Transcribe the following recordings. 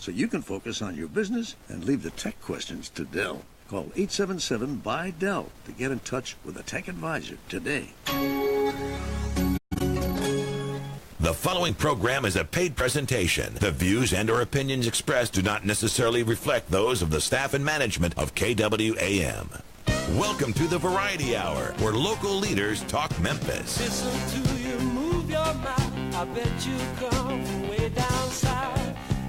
so you can focus on your business and leave the tech questions to Dell. Call 877-BUY-DELL to get in touch with a tech advisor today. The following program is a paid presentation. The views and or opinions expressed do not necessarily reflect those of the staff and management of KWAM. Welcome to the Variety Hour, where local leaders talk Memphis. Listen to you move your mouth. I bet you come from way down south.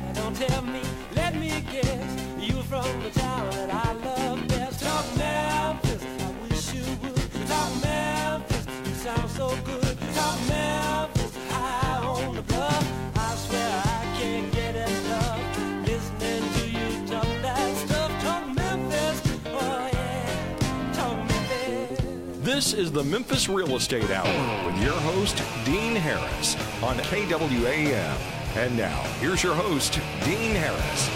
Now don't tell me, let me guess. You from the town that I love best. Talk Memphis, I wish you would. Talk Memphis, you sound so good. Talk Memphis, high on the bluff. I swear I can't get enough. Listening to you talk that stuff. Talk Memphis, oh yeah. Talk Memphis. This is the Memphis Real Estate Hour with your host, Dean Harris, on KWAM. And now, here's your host, Dean Harris.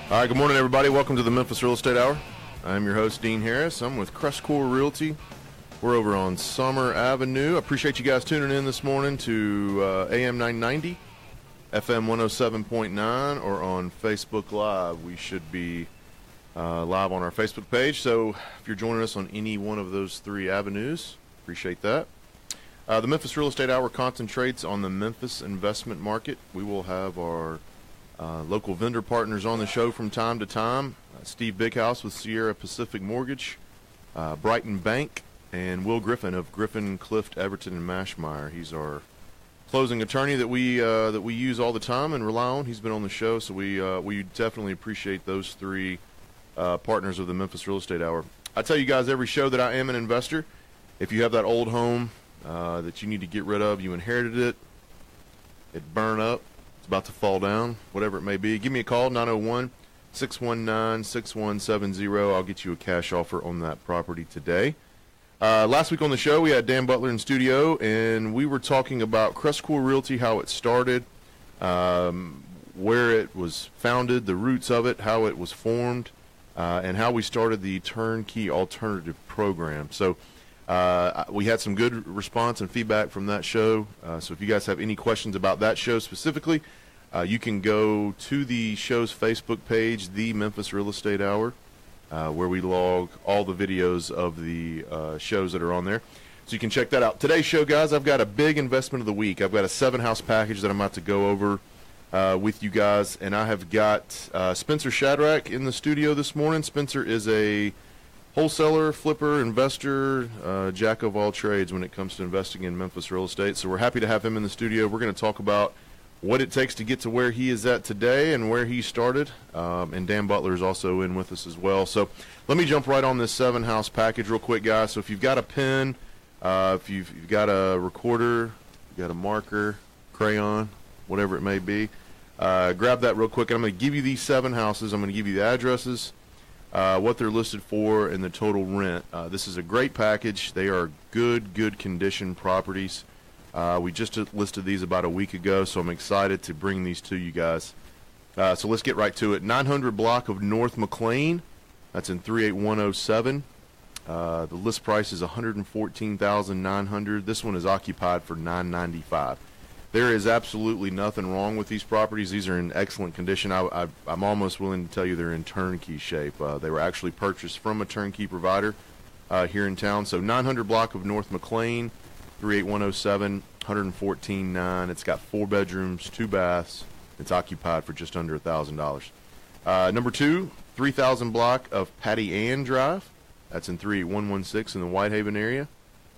All right, good morning, everybody. Welcome to the Memphis Real Estate Hour. I'm your host, Dean Harris. I'm with CrestCore Realty. We're over on Summer Avenue. I appreciate you guys tuning in this morning to AM 990, FM 107.9, or on Facebook Live. We should be live on our Facebook page. So if you're joining us on any one of those three avenues, appreciate that. The Memphis Real Estate Hour concentrates on the Memphis investment market. We will have our local vendor partners on the show from time to time. Steve Bighouse with Sierra Pacific Mortgage, Brighton Bank, and Will Griffin of Griffin, Clift, Everton, and Mashmeyer. He's our closing attorney that we use all the time and rely on. He's been on the show, so we definitely appreciate those three partners of the Memphis Real Estate Hour. I tell you guys every show that I am an investor. If you have that old home that you need to get rid of, you inherited it, it burned up, it's about to fall down, whatever it may be, give me a call, 901-619-6170. I'll get you a cash offer on that property today. Last week on the show, we had Dan Butler in studio, and we were talking about CrestCore Realty, how it started, where it was founded, the roots of it, how it was formed, and how we started the Turnkey Alternative Program. So we had some good response and feedback from that show. So if you guys have any questions about that show specifically, you can go to the show's Facebook page, The Memphis Real Estate Hour, where we log all the videos of the shows that are on there. So you can check that out. Today's show, guys, I've got a big investment of the week. I've got a 7-house package that I'm about to go over with you guys, and I have got Spencer Shadrach in the studio this morning. Spencer is a wholesaler, flipper, investor, jack of all trades when it comes to investing in Memphis real estate. So we're happy to have him in the studio. We're going to talk about what it takes to get to where he is at today and where he started. And Dan Butler is also in with us as well. So let me jump right on this 7-house package real quick, guys. So if you've got a pen, if you've got a recorder, you've got a marker, crayon, whatever it may be, grab that real quick. And I'm going to give you these 7 houses. I'm going to give you the addresses, what they're listed for, and the total rent. This is a great package. They are good condition properties. We just listed these about a week ago, so I'm excited to bring these to you guys. So let's get right to it. 900 block of North McLean. That's in 38107. The list price is $114,900. This one is occupied for $995. There is absolutely nothing wrong with these properties. These are in excellent condition. I'm almost willing to tell you they're in turnkey shape. They were actually purchased from a turnkey provider here in town. So 900 block of North McLean, 38107, $114,900. It's got 4 bedrooms, 2 baths. It's occupied for just under $1,000. Number 2, 3000 block of Patty Ann Drive. That's in 38116 in the Whitehaven area.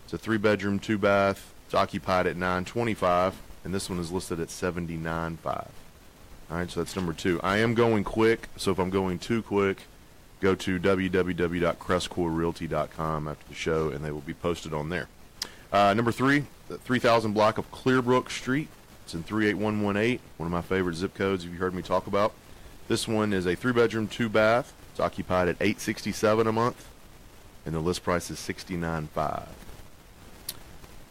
It's a 3-bedroom, 2-bath. It's occupied at $925, and this one is listed at $79,500. All right, so that's number 2. I am going quick, so if I'm going too quick, go to www.crestcorerealty.com after the show, and they will be posted on there. Number 3, the 3000 block of Clearbrook Street. It's in 38118, one of my favorite zip codes you've heard me talk about. This one is a 3-bedroom, 2-bath. It's occupied at $867 a month, and the list price is $69,500.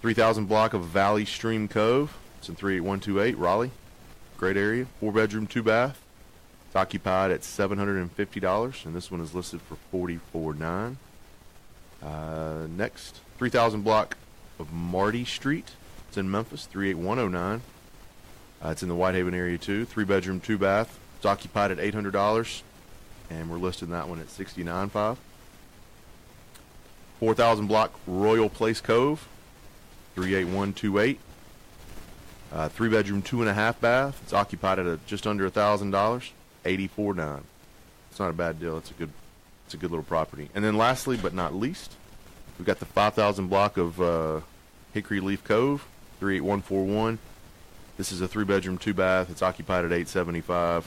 3000 block of Valley Stream Cove. It's in 38128, Raleigh. Great area. 4-bedroom, 2-bath. It's occupied at $750, and this one is listed for $44,900. Next, 3000 block of Marty Street. It's in Memphis, 38109. It's in the Whitehaven area too. 3-bedroom, 2-bath. It's occupied at $800, and we're listing that one at $69,500. 4,000 block Royal Place Cove, 38128. 3-bedroom, 2.5-bath. It's occupied at just under $1,000, $84,900. It's not a bad deal. It's a good little property. And then lastly, but not least, we've got the 5,000 block of Hickory Leaf Cove, 38141. This is a 3-bedroom, 2-bath. It's occupied at $875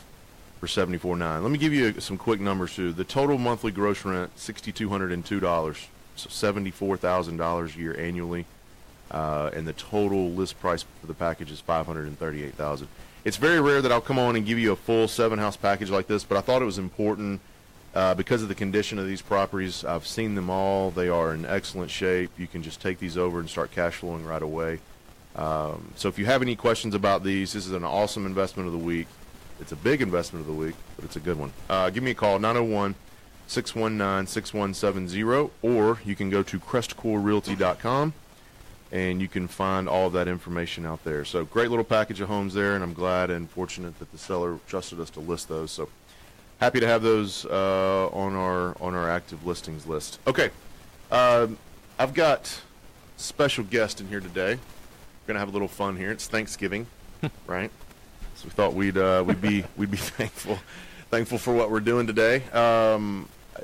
for $74,900. Let me give you some quick numbers too. The total monthly gross rent, $6,202, so $74,000 a year annually. And the total list price for the package is $538,000. It's very rare that I'll come on and give you a full 7-house package like this, but I thought it was important because of the condition of these properties. I've seen them all. They are in excellent shape. You can just take these over and start cash flowing right away. So if you have any questions about these, this is an awesome investment of the week. It's a big investment of the week, but it's a good one. Give me a call, 901-619-6170, or you can go to CrestCoreRealty.com, and you can find all of that information out there. So great little package of homes there, and I'm glad and fortunate that the seller trusted us to list those. So happy to have those on our active listings list. Okay, I've got a special guest in here today. We're gonna have a little fun here. It's Thanksgiving, right? So we thought we'd be thankful for what we're doing today.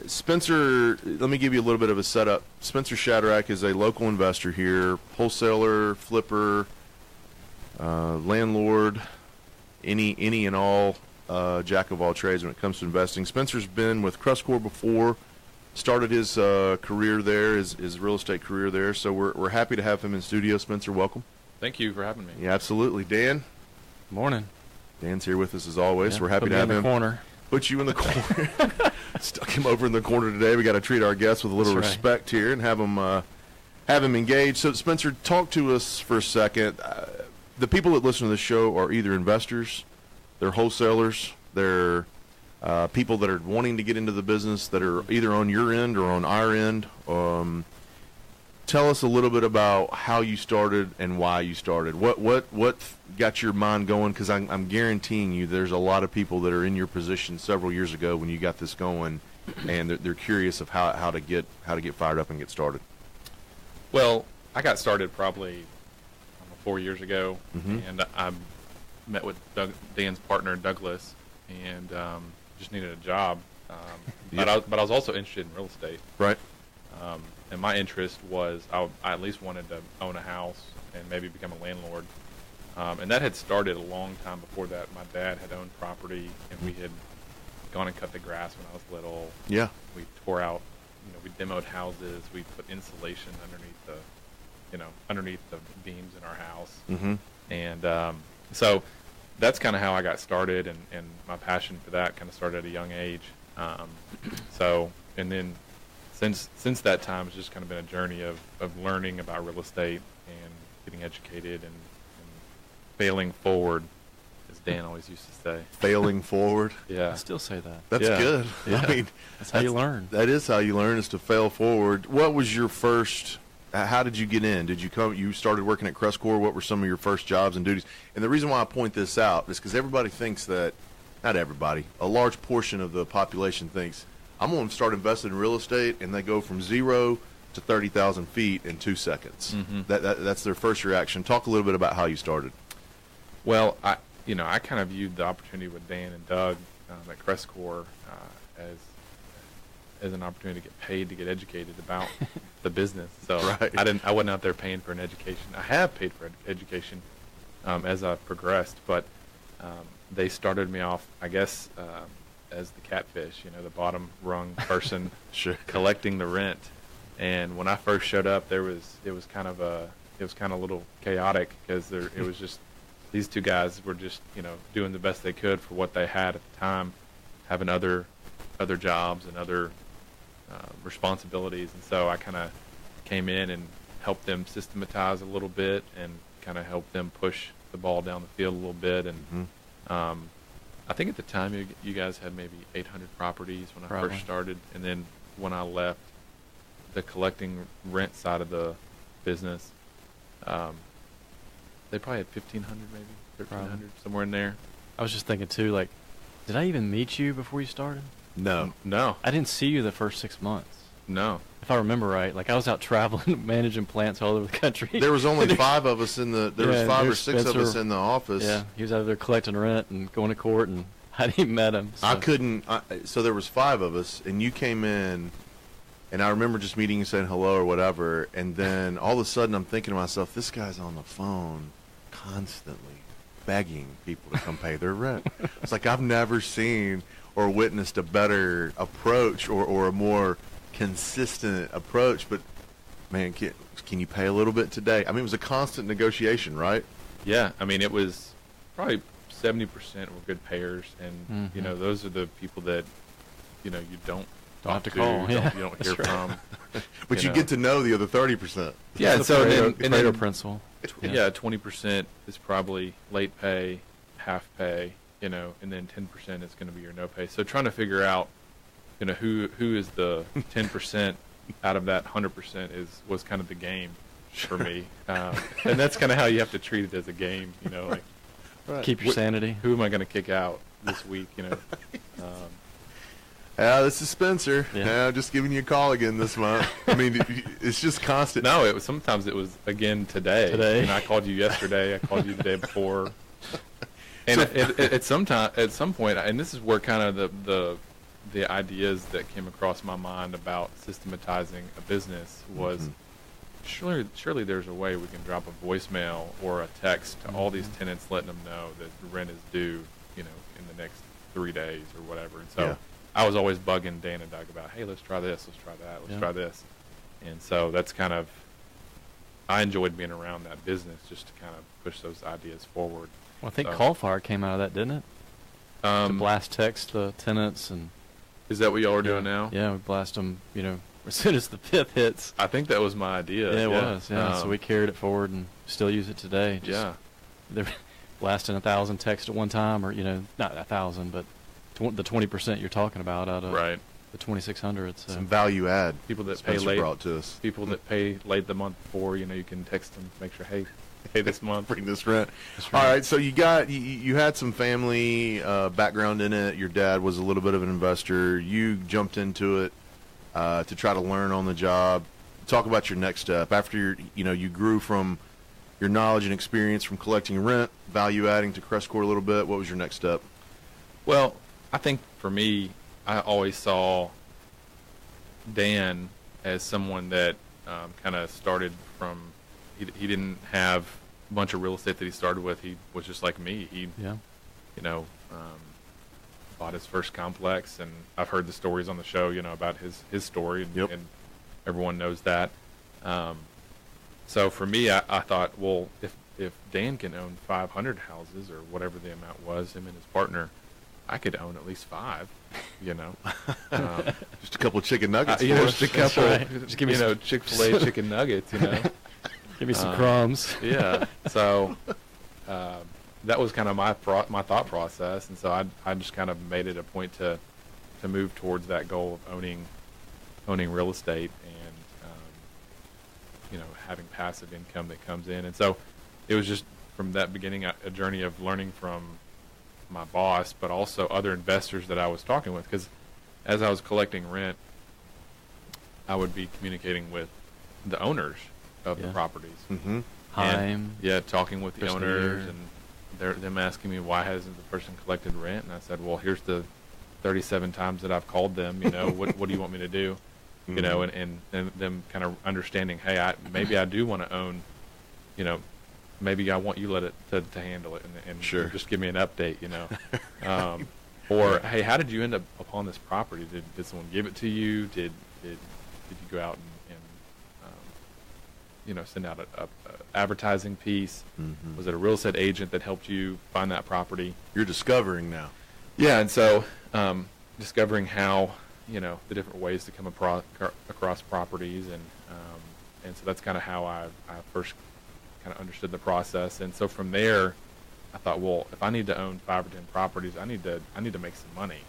Spencer, let me give you a little bit of a setup. Spencer Shadrach is a local investor here, wholesaler, flipper, landlord, any and all, jack of all trades when it comes to investing. Spencer's been with CrestCore before, started his career there, his real estate career there. So we're happy to have him in studio. Spencer, welcome. Thank you for having me. Yeah, absolutely. Dan? Morning. Dan's here with us as always. Yeah, we're happy to have him. Corner. Put you in the corner. Stuck him over in the corner today. We got to treat our guests with a little respect here and have him engaged. So, Spencer, talk to us for a second. The people that listen to this show are either investors, they're wholesalers, they're people that are wanting to get into the business that are either on your end or on our end. Tell us a little bit about how you started and why you started. What got your mind going? Because I'm guaranteeing you there's a lot of people that are in your position several years ago when you got this going, and they're curious of how to get fired up and get started. Well, I got started probably 4 years ago, and I met with Dan's partner Douglas, and just needed a job. But I was also interested in real estate. Right. And my interest was I at least wanted to own a house and maybe become a landlord. And that had started a long time before that. My dad had owned property, and we had gone and cut the grass when I was little. Yeah. We tore out, we demoed houses. We put insulation underneath the beams in our house. And so that's kind of how I got started, and my passion for that kind of started at a young age. And then since that time, it's just kind of been a journey of learning about real estate and getting educated and failing forward, as Dan always used to say. Failing forward. Yeah. I still say that. That's good. Yeah. I mean, that's how you learn. That is how you learn, is to fail forward. What was your first? How did you get in? You started working at CrestCore? What were some of your first jobs and duties? And the reason why I point this out is because everybody thinks that, not everybody, a large portion of the population thinks, I'm going to start investing in real estate, and they go from 0 to 30,000 feet in 2 seconds. That's their first reaction. Talk a little bit about how you started. Well, I kind of viewed the opportunity with Dan and Doug at CrestCore as an opportunity to get paid to get educated about the business. So right. I wasn't out there paying for an education. I have paid for education as I progressed, but they started me off, I guess, as the catfish, the bottom rung person Sure. collecting the rent. And when I first showed up, it was kind of a little chaotic, because it was just these two guys were just doing the best they could for what they had at the time, having other jobs and other responsibilities. And so I kind of came in and helped them systematize a little bit and kind of helped them push the ball down the field a little bit. And I think at the time you guys had maybe 800 properties when I first started, and then when I left the collecting rent side of the business, They probably had 1,500, maybe 1,300, somewhere in there. I was just thinking too, like, did I even meet you before you started? No. No, I didn't see you the first 6 months. no. If I remember right, like I was out traveling, managing plants all over the country. There was only 5 of us in the. There was 5 or there's 6 of us Spencer. in the office. Yeah, he was out there collecting rent and going to court, and I hadn't even met him. So. I couldn't. So there was 5 of us, and you came in, and I remember just meeting and saying hello or whatever, and then all of a sudden I'm thinking to myself, this guy's on the phone constantly begging people to come pay their rent. It's like I've never seen or witnessed a better approach or a more consistent approach. But man, can you pay a little bit today? I mean, it was a constant negotiation, right? Yeah, I mean, it was probably 70% were good payers, and you Mhm. know, those are the people that you don't have to talk call, you yeah. don't hear That's right. from. But you know. get to know the other 30%. Yeah, and The so Pareto, and Pareto then principle. yeah, 20% is probably late pay, half pay, and then 10% is going to be your no pay. So trying to figure out, who is the 10% out of that 100% was kind of the game for me, and that's kind of how you have to treat it as a game, like Keep your sanity. who am I going to kick out this week, This is Spencer. Yeah. Just giving you a call again this month. I mean, it's just constant. No, sometimes it was again today. Today. And I called you yesterday. I called you the day before. And at some point, and this is where kind of the ideas that came across my mind about systematizing a business was surely there's a way we can drop a voicemail or a text to all these tenants, letting them know that the rent is due, in the next 3 days or whatever. And so. Yeah. I was always bugging Dan and Doug about, hey, let's try this, let's try that, let's try this. And so that's kind of, I enjoyed being around that business just to kind of push those ideas forward. Well, I think So- Call Fire came out of that, didn't it? To blast text the tenants and Is that what y'all are doing now? Yeah, we blast them. As soon as the 5th hits. I think that was my idea. Yeah, it was. Yeah, so we carried it forward and still use it today. They're blasting 1,000 texts at one time, or not 1,000, but the 20% you're talking about out of right. the 2,600. So. Some value add. People that Spencer pay late. brought to us. People that pay late the month before, you can text them, make sure, hey, this month. Bring this rent. That's All right. right, so you had some family background in it. Your dad was a little bit of an investor. You jumped into it to try to learn on the job. Talk about your next step after you grew from your knowledge and experience from collecting rent, value adding to CrestCore a little bit. What was your next step? Well, I think for me, I always saw Dan as someone that kind of started from, he didn't have a bunch of real estate that he started with. He was just like me. He, bought his first complex, and I've heard the stories on the show, about his story, and everyone knows that. So for me, I thought, well, if Dan can own 500 houses or whatever the amount was, him and his partner, I could own at least 5, Just a couple of chicken nuggets. just a couple, right. Just give me some- Chick-fil-A chicken nuggets, Give me some crumbs. Yeah. So that was kind of my thought process, and so I just kind of made it a point to move towards that goal of owning real estate and having passive income that comes in. And so it was just from that beginning a journey of learning from my boss, but also other investors that I was talking with, because as I was collecting rent, I would be communicating with the owners of the properties. Mm-hmm. Heim. Talking with the First of the owners, year. and them asking me why hasn't the person collected rent, and I said, well, here's the 37 times that I've called them. What do you want me to do? And them kind of understanding, hey, maybe I do want to own, maybe I want you to handle it and Sure. just give me an update, or hey, how did you end up upon this property? Did someone give it to you? Did you go out and send out a advertising piece? Mm-hmm. Was it a real estate agent that helped you find that property? You're discovering now. Yeah, and so discovering how the different ways to come across properties, and so that's kind of how I first kind of understood the process. And so from there, I thought, well, if I need to own 5 or 10 properties, I need to make some money,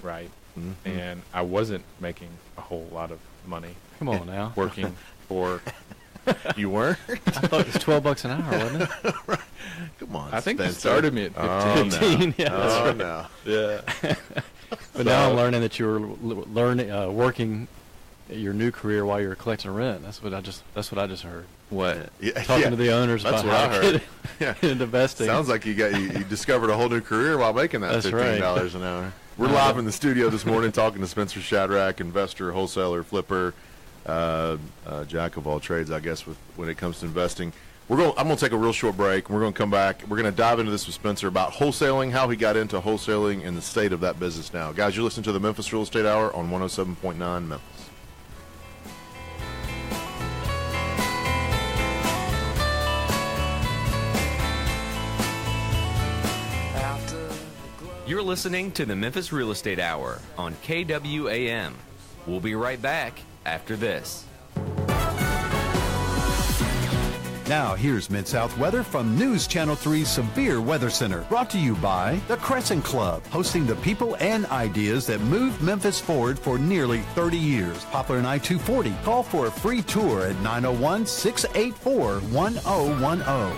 right? Mm-hmm. And I wasn't making a whole lot of money Come on now. working for You weren't? I thought it was $12 an hour, wasn't it? Right. Come on, I think Spencer. you started me at 15. 15, yeah, that's right. No. Yeah. But now I'm learning that you were learning, working your new career while you were collecting rent. That's what I just heard. What? Yeah, Talking to the owners that's about what how I to heard. get Yeah. into investing. Sounds like you discovered a whole new career while making that That's $15 right. an hour. We're live in the studio this morning talking to Spencer Shadrach, investor, wholesaler, flipper, jack of all trades, I guess, when it comes to investing. I'm going to take a real short break. We're going to come back. We're going to dive into this with Spencer about wholesaling, how he got into wholesaling, and the state of that business now. Guys, you're listening to the Memphis Real Estate Hour on 107.9 Memphis. You're listening to the Memphis Real Estate Hour on KWAM. We'll be right back after this. Now, here's Mid-South weather from News Channel 3's Severe Weather Center. Brought to you by the Crescent Club, hosting the people and ideas that moved Memphis forward for nearly 30 years. Poplar and I-240. Call for a free tour at 901-684-1010.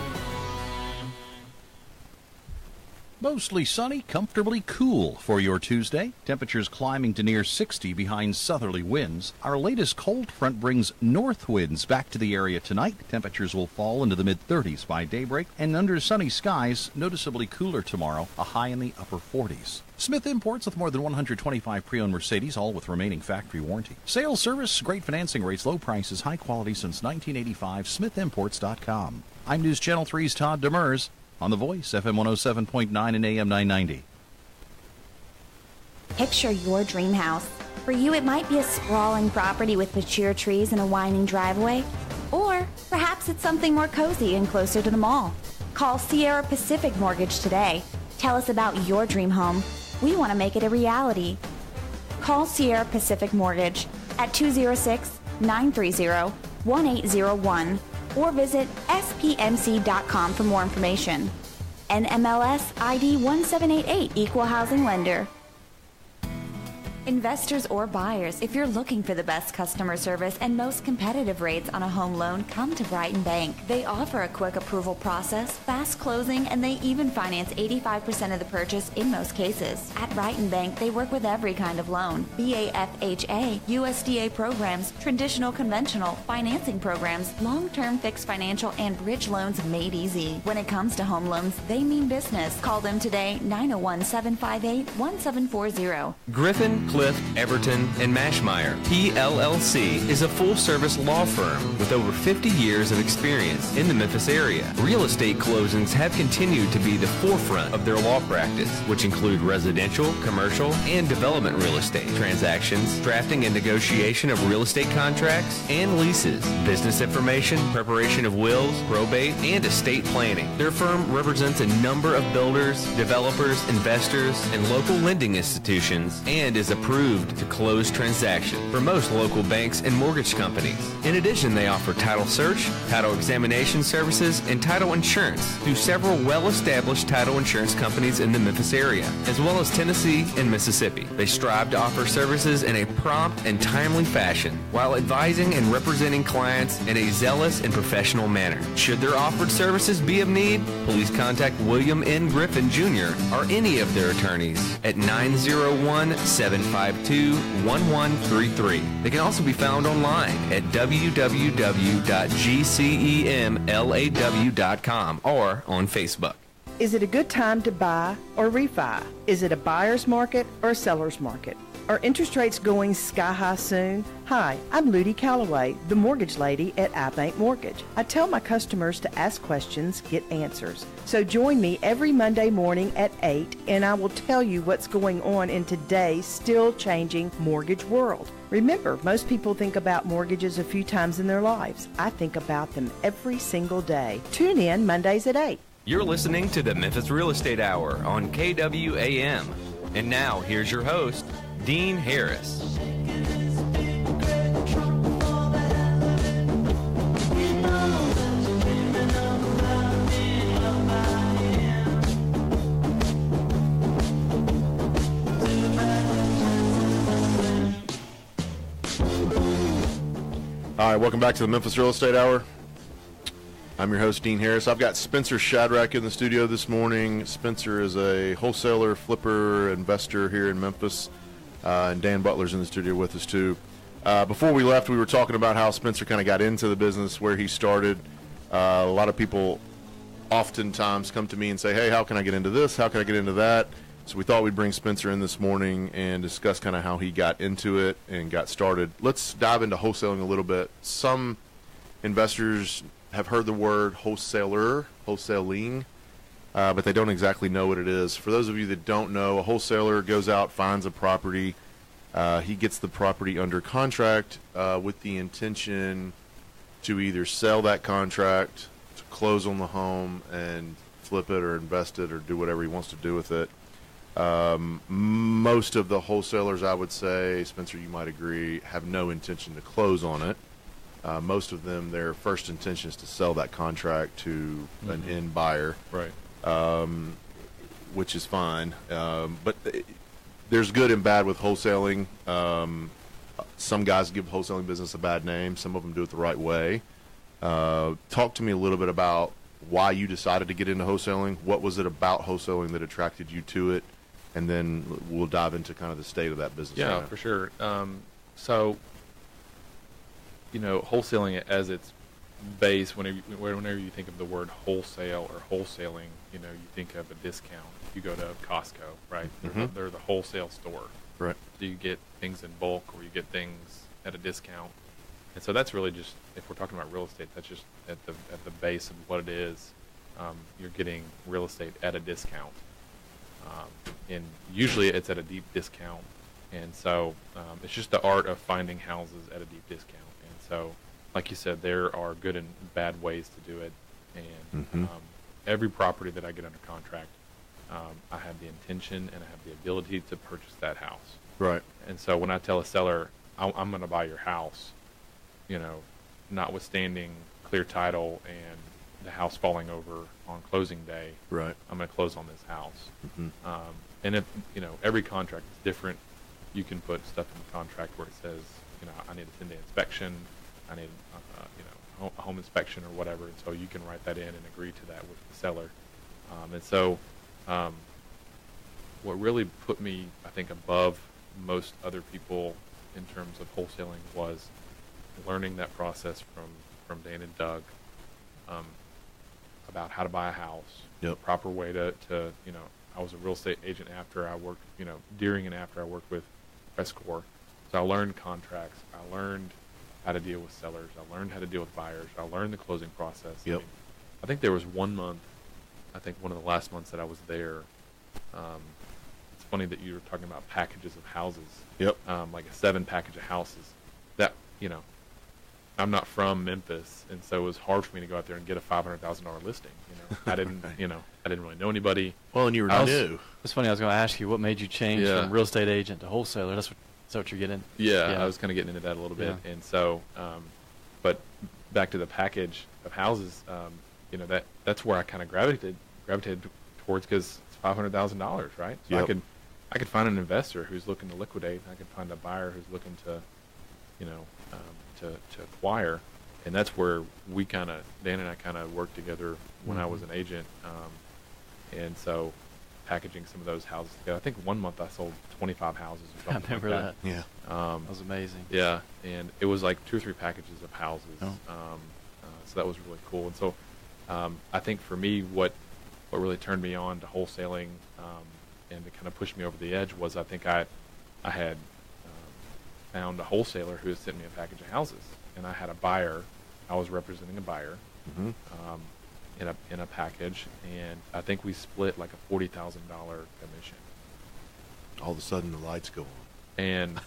Mostly sunny, comfortably cool for your Tuesday. Temperatures climbing to near 60 behind southerly winds. Our latest cold front brings north winds back to the area tonight. Temperatures will fall into the mid-30s by daybreak, and under sunny skies, noticeably cooler tomorrow, a high in the upper 40s. Smith Imports with more than 125 pre-owned Mercedes, all with remaining factory warranty. Sales service, great financing rates, low prices, high quality since 1985. SmithImports.com. I'm News Channel 3's Todd Demers. On The Voice, FM 107.9 and AM 990. Picture your dream house. For you, it might be a sprawling property with mature trees and a winding driveway. Or perhaps it's something more cozy and closer to the mall. Call Sierra Pacific Mortgage today. Tell us about your dream home. We want to make it a reality. Call Sierra Pacific Mortgage at 206-930-1801. or visit spmc.com for more information. NMLS ID 1788, Equal Housing Lender. Investors or buyers, if you're looking for the best customer service and most competitive rates on a home loan, come to Brighton Bank. They offer a quick approval process, fast closing, and they even finance 85% of the purchase in most cases. At Brighton Bank, they work with every kind of loan: BAFHA, USDA programs, traditional conventional, financing programs, long-term fixed financial, and bridge loans made easy. When it comes to home loans, they mean business. Call them today, 901-758-1740. Griffin, Cliff, Everton, and Mashmeyer, PLLC, is a full-service law firm with over 50 years of experience in the Memphis area. Real estate closings have continued to be the forefront of their law practice, which include residential, commercial, and development real estate transactions, drafting and negotiation of real estate contracts and leases, business information, preparation of wills, probate, and estate planning. Their firm represents a number of builders, developers, investors, and local lending institutions, and is approved to close transactions for most local banks and mortgage companies. In addition, they offer title search, title examination services, and title insurance through several well-established title insurance companies in the Memphis area, as well as Tennessee and Mississippi. They strive to offer services in a prompt and timely fashion while advising and representing clients in a zealous and professional manner. Should their offered services be of need, please contact William N. Griffin Jr. or any of their attorneys at 901-752-1133. They can also be found online at www.gcemlaw.com or on Facebook. Is it a good time to buy or refi? Is it a buyer's market or a seller's market? Are interest rates going sky high soon? Hi, I'm Ludi Calloway, the mortgage lady at iBank Mortgage. I tell my customers to ask questions, get answers. So join me every Monday morning at 8 and I will tell you what's going on in today's still changing mortgage world. Remember, most people think about mortgages a few times in their lives. I think about them every single day. Tune in Mondays at 8. You're listening to the Memphis Real Estate Hour on KWAM. And now, here's your host, Dean Harris. All right, welcome back to the Memphis Real Estate Hour. I'm your host, Dean Harris. I've got Spencer Shadrach in the studio this morning. Spencer is a wholesaler, flipper, investor here in Memphis, and Dan Butler's in the studio with us too. Before we left, we were talking about how Spencer kind of got into the business, where he started. A lot of people oftentimes come to me and say, hey, how can I get into this? How can I get into that? So we thought we'd bring Spencer in this morning and discuss kind of how he got into it and got started. Let's dive into wholesaling a little bit. Some investors have heard the word wholesaler, wholesaling, but they don't exactly know what it is. For those of you that don't know, a wholesaler goes out, finds a property. He gets the property under contract with the intention to either sell that contract, to close on the home and flip it or invest it or do whatever he wants to do with it. Most of the wholesalers, I would say, Spencer, you might agree, have no intention to close on it. Most of them, their first intention is to sell that contract to an end buyer, right? Which is fine. But there's good and bad with wholesaling. Some guys give wholesaling business a bad name. Some of them do it the right way. Talk to me a little bit about why you decided to get into wholesaling. What was it about wholesaling that attracted you to it? And then we'll dive into kind of the state of that business. Yeah, right for sure. So, you know, wholesaling as its base, whenever you think of the word wholesale or wholesaling, you know, you think of a discount. You go to Costco, right? They're the wholesale store. Right. So you get things in bulk, or you get things at a discount. And so that's really just, if we're talking about real estate, that's just at the base of what it is. You're getting real estate at a discount. And usually it's at a deep discount. And so it's just the art of finding houses at a deep discount. And so, like you said, there are good and bad ways to do it. And every property that I get under contract, I have the intention and I have the ability to purchase that house. Right. And so when I tell a seller, I'm going to buy your house, you know, notwithstanding clear title and the house falling over on closing day, right, I'm going to close on this house. And if, you know, every contract is different. You can put stuff in the contract where it says, you know, I need a 10-day inspection, I need, you know, a home inspection or whatever. And so you can write that in and agree to that with the seller. And so what really put me, I think, above most other people in terms of wholesaling was learning that process from Dan and Doug about how to buy a house, the proper way to, you know, I was a real estate agent after I worked, you know, during and after I worked with CrestCore. So I learned contracts. I learned how to deal with sellers. I learned how to deal with buyers. I learned the closing process. Yep. I mean, I think there was 1 month, I think one of the last months that I was there, it's funny that you were talking about packages of houses. Yep. Like a 7 package of houses. That, you know, I'm not from Memphis, and so it was hard for me to go out there and get a $500,000 listing. You know, I didn't, you know, I didn't really know anybody. Well, and you were new. It's funny. I was going to ask you what made you change from real estate agent to wholesaler. That's what you're getting. Yeah, I was kind of getting into that a little bit, and so, but back to the package of houses, you know, that's where I kind of gravitated towards, because it's $500,000, right? So I could find an investor who's looking to liquidate. I could find a buyer who's looking to, you know, to acquire, and that's where we Dan and I kind of worked together when I was an agent, and so packaging some of those houses together. I think 1 month I sold 25 houses or something. I remember like that. Yeah. That was amazing. Yeah, and it was like 2 or 3 packages of houses. So that was really cool. And so I think for me, what really turned me on to wholesaling and to kind of push me over the edge was, I think I had found a wholesaler who had sent me a package of houses, and I had a buyer. I was representing a buyer in a package, and I think we split like a $40,000 commission. All of a sudden, the lights go on, and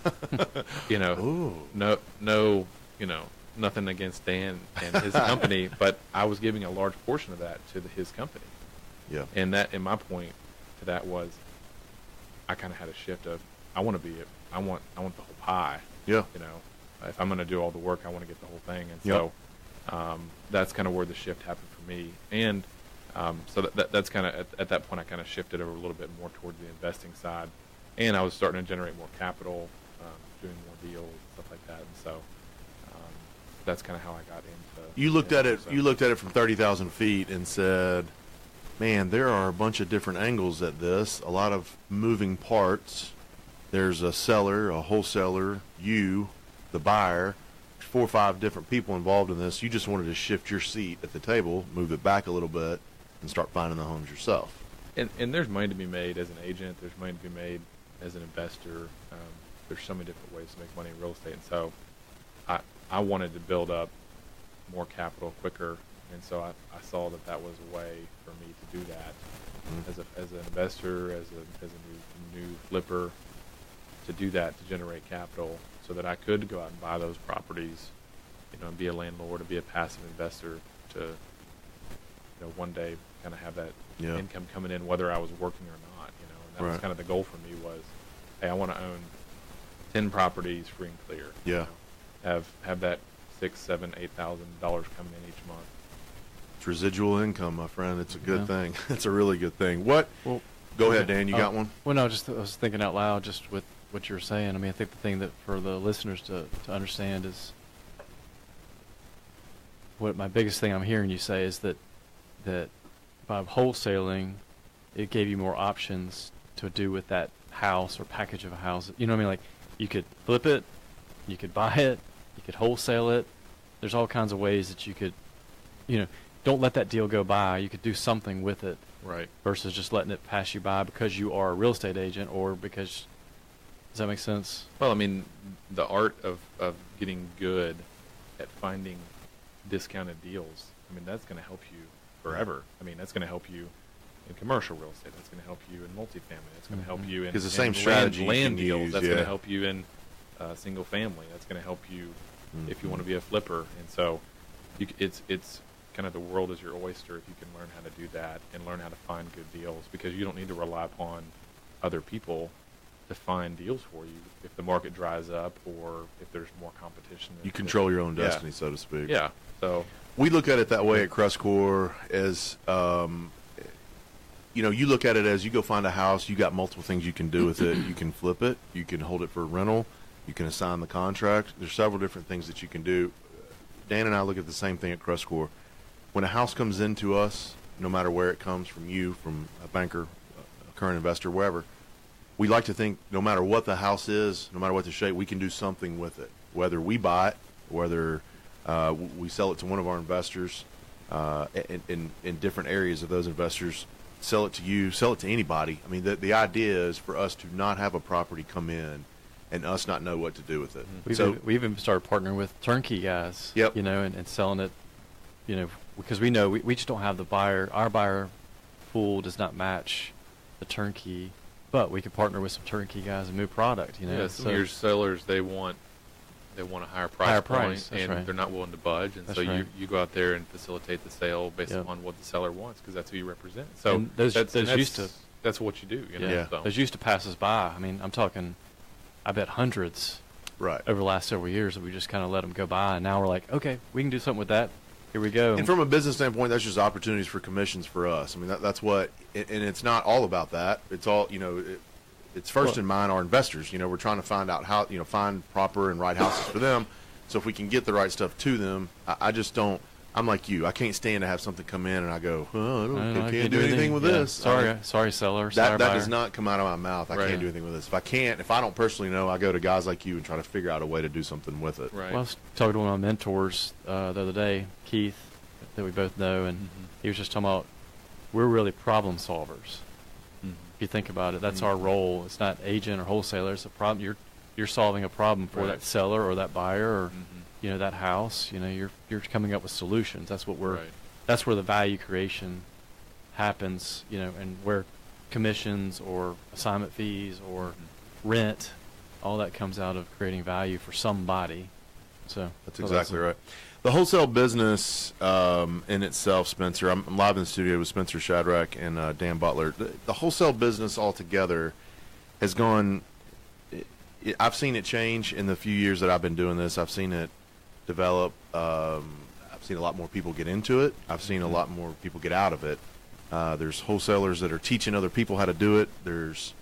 you know, no, you know, nothing against Dan and his company, but I was giving a large portion of that to his company. Yeah, and my point to that was, I kind of had a shift of, I want the whole pie. Yeah. You know, if I'm going to do all the work, I want to get the whole thing. And so that's kind of where the shift happened for me. And so that's kind of, at that point, I kind of shifted over a little bit more towards the investing side. And I was starting to generate more capital, doing more deals, stuff like that. And so that's kind of how I got into. You looked at it. So. You looked at it from 30,000 feet and said, "Man, there are a bunch of different angles at this. A lot of moving parts. There's a seller, a wholesaler, you, the buyer, 4 or 5 different people involved in this. You just wanted to shift your seat at the table, move it back a little bit, and start finding the homes yourself." And there's money to be made as an agent. There's money to be made as an investor. There's so many different ways to make money in real estate. And so I wanted to build up more capital quicker. And so I saw that was a way for me to do that as an investor, as a new flipper, to do that, to generate capital so that I could go out and buy those properties, and be a landlord, to be a passive investor, to one day kind of have that income coming in, whether I was working or not, and that was kind of the goal for me was, hey, I want to own 10 properties free and clear. Yeah. Have that $6,000, $7,000, $8,000 coming in each month. It's residual income, my friend. It's a good thing. It's a really good thing. Go ahead, Dan. You got one? Well, no, I was thinking out loud just with what you were saying. I mean, I think the thing that for the listeners to understand is what my biggest thing I'm hearing you say is that by wholesaling, it gave you more options to do with that house or package of a house. You know what I mean? Like, you could flip it, you could buy it, you could wholesale it. There's all kinds of ways that you could, don't let that deal go by. You could do something with it. Right. Versus just letting it pass you by because you are a real estate agent or because, does that make sense? Well, I mean, the art of getting good at finding discounted deals, I mean, that's going to help you forever. I mean, that's going to help you in commercial real estate. That's going to help you in multifamily. That's going to help you in because the same strategy land deals. Use, that's going to help you in single family. That's going to help you if you want to be a flipper. And so, it's kind of the world is your oyster if you can learn how to do that and learn how to find good deals, because you don't need to rely upon other people to find deals for you if the market dries up or if there's more competition. You control your own destiny, so to speak. Yeah. So we look at it that way at CrestCore as, you look at it as you go find a house, you got multiple things you can do with it. You can flip it, you can hold it for rental, you can assign the contract. There's several different things that you can do. Dan and I look at the same thing at CrestCore. When a house comes into us, no matter where it comes from, you, from a banker, a current investor, wherever, we like to think no matter what the house is, no matter what the shape, we can do something with it. Whether we buy it, whether we sell it to one of our investors in different areas of those investors, sell it to you, sell it to anybody. I mean, the idea is for us to not have a property come in and us not know what to do with it. We even started partnering with turnkey guys, yep. And selling it, because we know we just don't have the buyer. Our buyer pool does not match the turnkey, but we could partner with some turnkey guys and move product. Yeah, some of your sellers they want a higher price point, and right. They're not willing to budge, and so right. you go out there and facilitate the sale based upon what the seller wants, because that's who you represent. So and those used to. That's what you do. So. Those used to pass us by. I mean, I'm talking, I bet hundreds. Right. Over the last several years that we just kind of let them go by, and now we're like, okay, we can do something with that. Here we go. And from a business standpoint, that's just opportunities for commissions for us. I mean, that's what, and it's not all about that. It's all, it's first in mind our investors. We're trying to find out how, find proper and right houses for them. So if we can get the right stuff to them, I just don't. I'm like you. I can't stand to have something come in and I go, I can't do anything with this. Sorry, seller. That does not come out of my mouth. I can't do anything with this. If I don't personally know, I go to guys like you and try to figure out a way to do something with it. Right. Well, I was talking to one of my mentors the other day, Keith, that we both know, and he was just talking about we're really problem solvers. If you think about it, that's our role. It's not agent or wholesaler. It's a problem. You're solving a problem for that seller or that buyer or that house. You're coming up with solutions. That's what that's where the value creation happens. And where commissions or assignment fees or rent, all that comes out of creating value for somebody. So that's exactly right. The wholesale business in itself, Spencer, I'm live in the studio with Spencer Shadrach and Dan Butler. The wholesale business altogether has gone, I've seen it change in the few years that I've been doing this. I've seen it develop. I've seen a lot more people get into it. I've seen a lot more people get out of it. There's wholesalers that are teaching other people how to do it. There's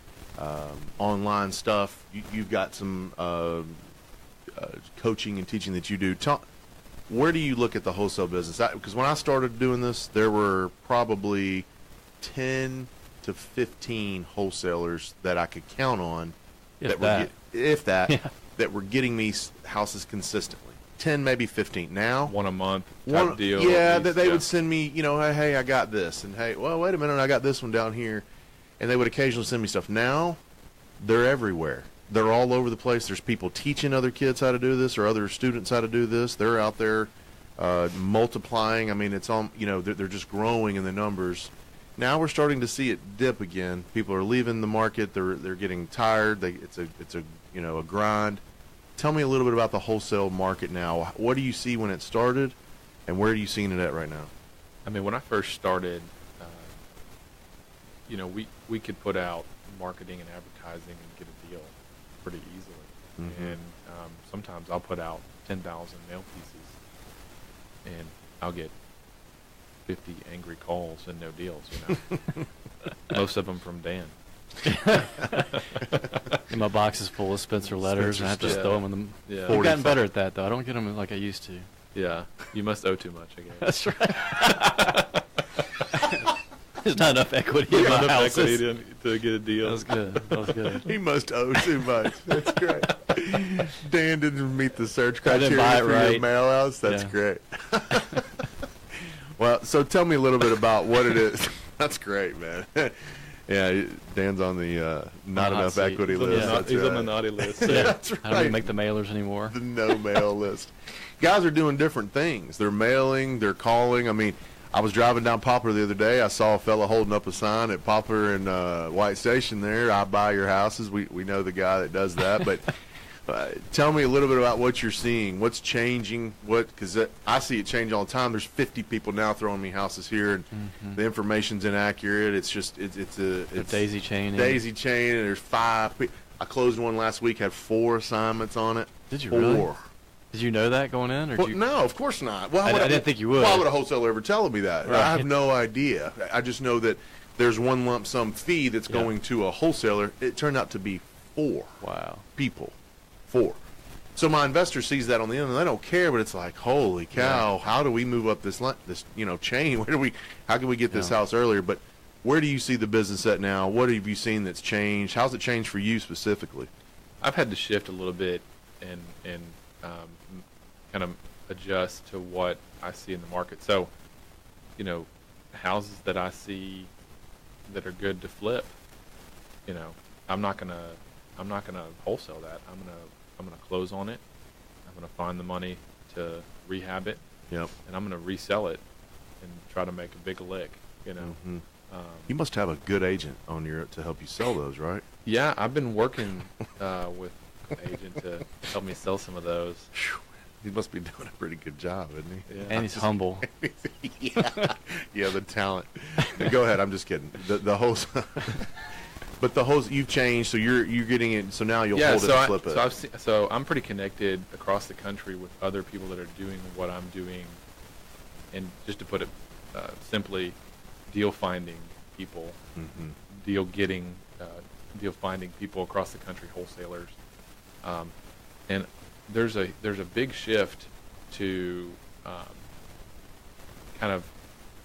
online stuff. You've got some coaching and teaching that you do. where do you look at the wholesale business? Because when I started doing this, there were probably 10 to 15 wholesalers that I could count on that were getting me houses consistently. 10, maybe 15. Now, one a month type deal. Yeah, that they would send me, hey, I got this, and hey, well, wait a minute, I got this one down here, and they would occasionally send me stuff. Now, they're everywhere. They're all over the place. There's people teaching other kids how to do this, or other students how to do this. They're out there multiplying. I mean, it's all they're just growing in the numbers. Now we're starting to see it dip again. People are leaving the market. They're getting tired. It's a grind. Tell me a little bit about the wholesale market now. What do you see when it started, and where are you seeing it at right now? I mean, when I first started, we could put out marketing and advertising and get a deal pretty easily. Mm-hmm. And sometimes I'll put out 10,000 mail pieces, and I'll get 50 angry calls and no deals. Most of them from Dan. And my box is full of Spencer letters, and I have to throw them in them. Yeah. I've gotten better at that, though. I don't get them like I used to. Yeah, you must owe too much, I guess. That's right. There's not enough equity in my house to get a deal. That was good. That was good. He must owe too much. That's great. Dan didn't meet the search I didn't criteria buy it for right. your mail house. That's great. Well, so tell me a little bit about what it is. That's great, man. Yeah, Dan's on the not enough equity list. He's on the naughty list. Yeah, that's right. I don't even make the mailers anymore. The no mail list. Guys are doing different things. They're mailing. They're calling. I mean, I was driving down Poplar the other day. I saw a fella holding up a sign at Poplar and White Station there. I buy your houses. We know the guy that does that. But tell me a little bit about what you're seeing. What's changing? Because I see it change all the time. There's 50 people now throwing me houses here, and the information's inaccurate. It's just it's daisy chain. Daisy chain, and there's 5. I closed one last week. Had 4 assignments on it. Did you 4. really? Did you know that going in? Or Well, no, of course not. Well, I didn't think you would. Why would a wholesaler ever tell me that? Right. I have no idea. I just know that there's one lump sum fee that's going to a wholesaler. It turned out to be 4. Wow. People. 4. So my investor sees that on the end, and they don't care. But it's like, holy cow! Yeah. How do we move up this chain? How can we get this house earlier? But where do you see the business at now? What have you seen that's changed? How's it changed for you specifically? I've had to shift a little bit and kind of adjust to what I see in the market. So, houses that I see that are good to flip, I'm not gonna wholesale that. I'm gonna close on it. I'm gonna find the money to rehab it. Yep. And I'm gonna resell it and try to make a big lick. Mm-hmm. You must have a good agent on to help you sell those, right? Yeah, I've been working with an agent to help me sell some of those. He must be doing a pretty good job, isn't he? Yeah. And he's humble. Yeah, the talent. Go ahead. I'm just kidding. The whole, but the whole you've changed, so you're getting it. So now you'll hold it and flip it. So I'm pretty connected across the country with other people that are doing what I'm doing, and just to put it simply, deal finding people, deal finding people across the country, wholesalers, and there's a big shift to kind of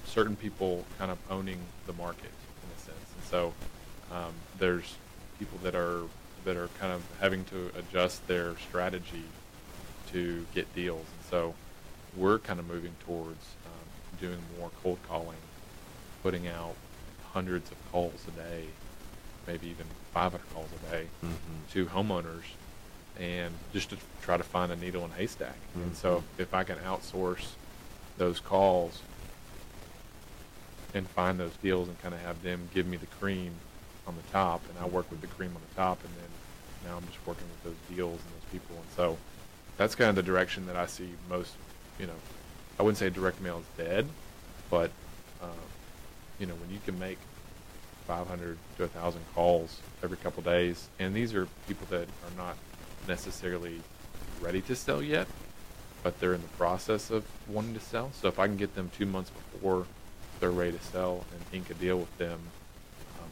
certain people kind of owning the market in a sense, and so there's people that are kind of having to adjust their strategy to get deals, and so we're kind of moving towards doing more cold calling, putting out hundreds of calls a day, maybe even 500 calls a day to homeowners, and just to try to find a needle in a haystack. And so if I can outsource those calls and find those deals and kind of have them give me the cream on the top, and I work with the cream on the top, and then now I'm just working with those deals and those people. And so that's kind of the direction that I see most, I wouldn't say direct mail is dead, but when you can make 500 to 1,000 calls every couple days, and these are people that are not necessarily ready to sell yet, but they're in the process of wanting to sell. So if I can get them 2 months before they're ready to sell and ink a deal with them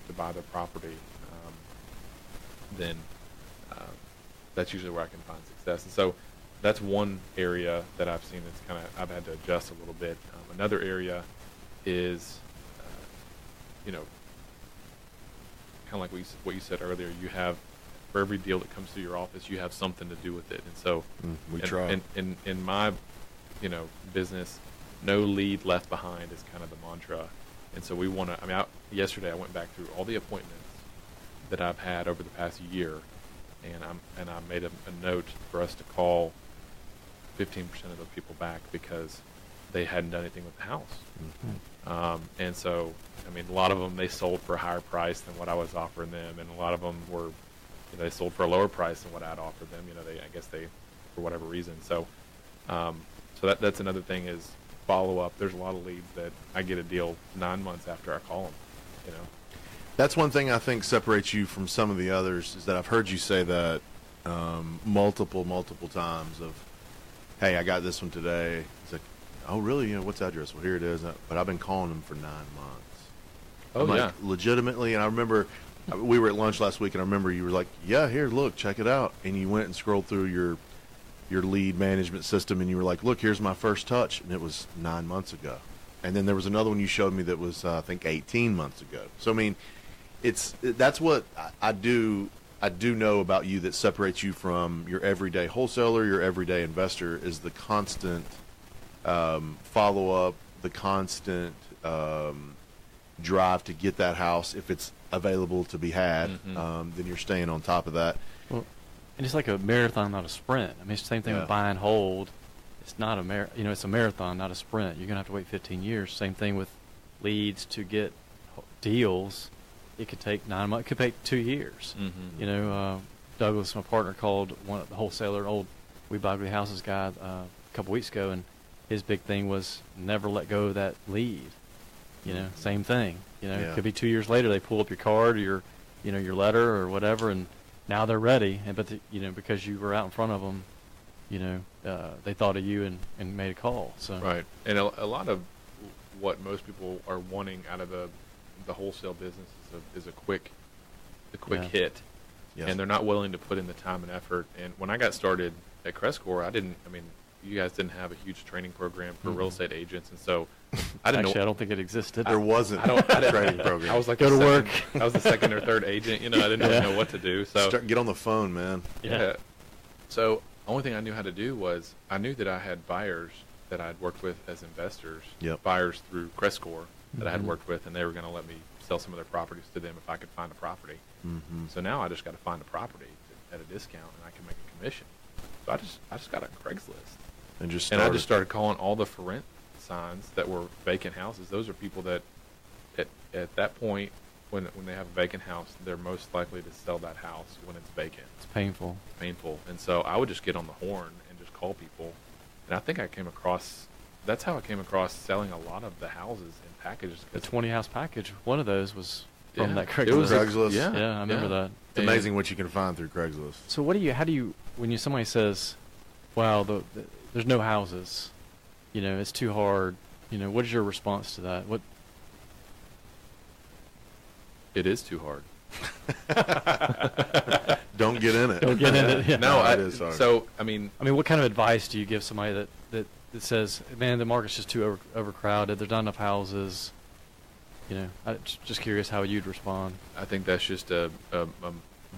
to buy their property, then that's usually where I can find success. And so that's one area that I've seen that's kind of I've had to adjust a little bit. Another area is, you know, kind of like what you said earlier. You have, for every deal that comes through your office, you have something to do with it, and so we try. In my, you know, business, no lead left behind is kind of the mantra, and so we want to. I mean, yesterday I went back through all the appointments that I've had over the past year, and I made a note for us to call 15% of those people back because they hadn't done anything with the house. And so, I mean, a lot of them, they sold for a higher price than what I was offering them, and a lot of them were, you know, they sold for a lower price than what I'd offered them. You know, I guess they, for whatever reason. So, so that's another thing is follow up. There's a lot of leads that I get a deal 9 months after I call them, you know. That's one thing I think separates you from some of the others is that I've heard you say that multiple times of, hey, I got this one today. It's like, oh, really? You know, what's the address? Well, here it is. But I've been calling them for 9 months. Oh, I'm yeah. like, legitimately. And I remember we were at lunch last week, and I remember you were like, yeah, here, look, check it out. And you went and scrolled through your lead management system, and you were like, look, here's my first touch. And it was 9 months ago. And then there was another one you showed me that was, I think, 18 months ago. So, I mean, that's what I do know about you that separates you from your everyday wholesaler, your everyday investor, is the constant follow-up, the constant drive to get that house if it's available to be had. Then you're staying on top of that. Well, and it's like a marathon, not a sprint. I mean, it's the same thing with buy and hold. It's not it's a marathon, not a sprint. You're going to have to wait 15 years. Same thing with leads to get deals. It could take 9 months. It could take 2 years. You know, Douglas, my partner, called one of the wholesaler, old We Buy Ugly Houses guy, a couple weeks ago, and his big thing was never let go of that lead. You know, same thing. You know, it could be 2 years later they pull up your card or your letter or whatever, and now they're ready. And because you were out in front of them, they thought of you and made a call. So right, and a lot of what most people are wanting out of the wholesale business is a quick hit, and they're not willing to put in the time and effort. And when I got started at CrestCore, you guys didn't have a huge training program for real estate agents, and so I didn't know. I don't think it existed. There wasn't a training program. I was like, go to work. I was the second or third agent. I didn't really know what to do. So get on the phone, man. Yeah. So the only thing I knew how to do was I knew that I had buyers that I'd worked with as investors, buyers through CrestCore that I had worked with, and they were going to let me sell some of their properties to them if I could find a property. So now I just got to find a property at a discount, and I can make a commission. So I just got on Craigslist, and I just started calling all the for rent signs that were vacant houses. Those are people that at that point when they have a vacant house, they're most likely to sell that house when it's vacant. It's painful. And so I would just get on the horn and just call people, and I think that's how I came across selling a lot of the houses in packages. The 20-house package, one of those was from that Craigslist. It was Craigslist. Yeah, I remember that. It's amazing what you can find through Craigslist. So how do you, when somebody says, wow, there's no houses, it's too hard, what is your response to that? It is too hard. Don't get in it. Don't get in it. Yeah. No, it is hard. So, what kind of advice do you give somebody that says, man, the market's just too overcrowded, there's not enough houses? I'm just curious how you'd respond. I think that's just a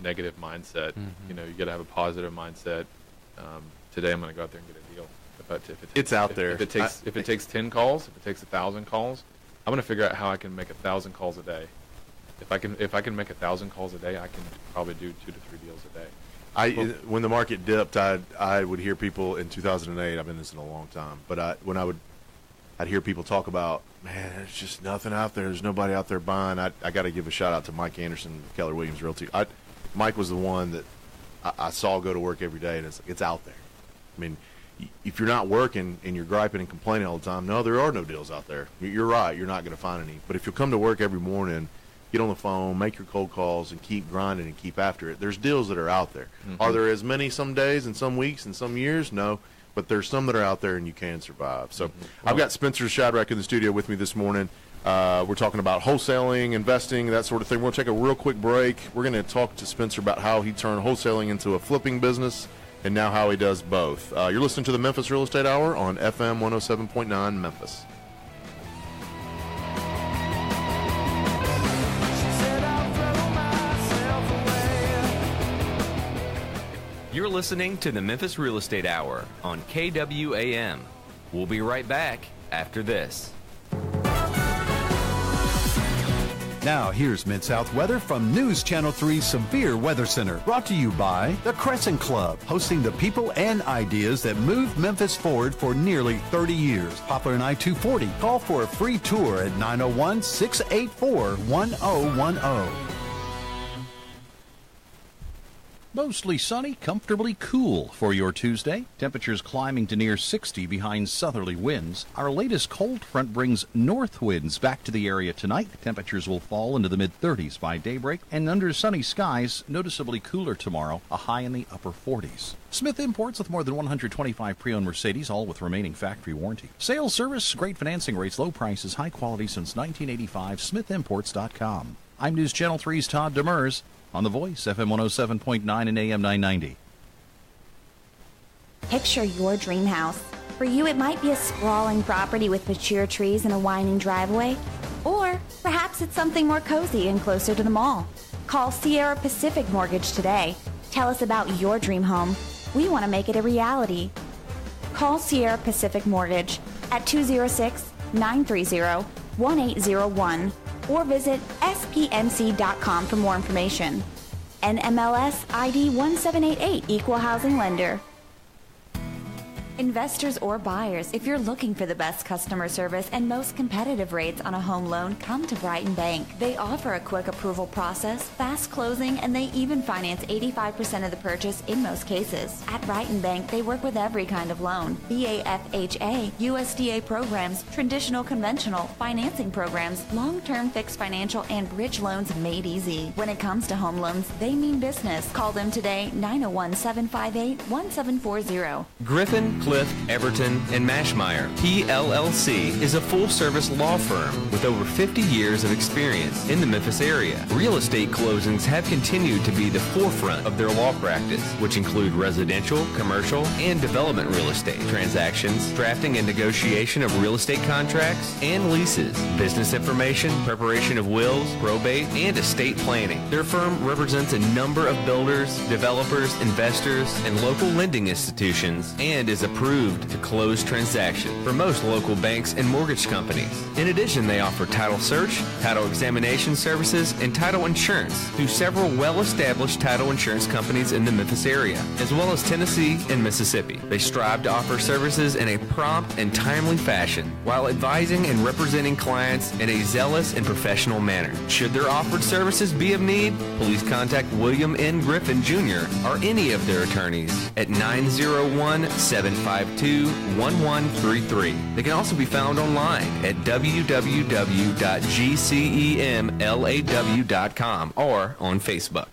negative mindset. You got to have a positive mindset. Today I'm going to go out there and get a deal. It's out there. If it takes 10 calls, if it takes 1,000 calls, I'm going to figure out how I can make 1,000 calls a day. If I can make 1,000 calls a day, I can probably do 2 to 3 deals a day. When the market dipped, I would hear people in 2008. I've been in this in a long time, but I'd hear people talk about, man, there's just nothing out there. There's nobody out there buying. I got to give a shout out to Mike Anderson, Keller Williams Realty. Mike was the one that I saw go to work every day, and it's out there. I mean, if you're not working and you're griping and complaining all the time, no, there are no deals out there. You're right. You're not going to find any. But if you'll come to work every morning, get on the phone, make your cold calls, and keep grinding and keep after it, there's deals that are out there. Are there as many some days and some weeks and some years? No. But there's some that are out there and you can survive. So I've got Spencer Shadrach in the studio with me this morning. We're talking about wholesaling, investing, that sort of thing. We're going to take a real quick break. We're going to talk to Spencer about how he turned wholesaling into a flipping business. and now how he does both. You're listening to the Memphis Real Estate Hour on FM 107.9 Memphis. You're listening to the Memphis Real Estate Hour on KWAM. We'll be right back after this. Now, here's Mid-South weather from News Channel 3's Severe Weather Center. Brought to you by the CrestCore Club, hosting the people and ideas that moved Memphis forward for nearly 30 years. Poplar and I-240. Call for a free tour at 901-684-1010. Mostly sunny, comfortably cool for your Tuesday. Temperatures climbing to near 60 behind southerly winds. Our latest cold front brings north winds back to the area tonight. Temperatures will fall into the mid-30s by daybreak, and under sunny skies, noticeably cooler tomorrow, a high in the upper 40s. Smith Imports with more than 125 pre-owned Mercedes, all with remaining factory warranty. Sales service, great financing rates, low prices, high quality since 1985. SmithImports.com. I'm News Channel 3's Todd Demers. On The Voice, FM 107.9 and AM 990. Picture your dream house. For you, it might be a sprawling property with mature trees and a winding driveway. Or perhaps it's something more cozy and closer to the mall. Call Sierra Pacific Mortgage today. Tell us about your dream home. We want to make it a reality. Call Sierra Pacific Mortgage at 206-930-1801 or visit spmc.com for more information. NMLS ID 1788, Equal Housing Lender. Investors or buyers, if you're looking for the best customer service and most competitive rates on a home loan, come to Brighton Bank. They offer a quick approval process, fast closing, and they even finance 85% of the purchase in most cases. At Brighton Bank, they work with every kind of loan: BAFHA, USDA programs, traditional conventional, financing programs, long-term fixed financial, and bridge loans made easy. When it comes to home loans, they mean business. Call them today, 901-758-1740. Griffin, Cliff, Everton, and Mashmeyer, PLLC, is a full-service law firm with over 50 years of experience in the Memphis area. Real estate closings have continued to be the forefront of their law practice, which include residential, commercial, and development real estate transactions, drafting and negotiation of real estate contracts and leases, business information, preparation of wills, probate, and estate planning. Their firm represents a number of builders, developers, investors, and local lending institutions, and is approved to close transactions for most local banks and mortgage companies. In addition, they offer title search, title examination services, and title insurance through several well-established title insurance companies in the Memphis area, as well as Tennessee and Mississippi. They strive to offer services in a prompt and timely fashion while advising and representing clients in a zealous and professional manner. Should their offered services be of need, please contact William N. Griffin Jr. or any of their attorneys at 901-752-1133. They can also be found online at www.gcemlaw.com or on Facebook.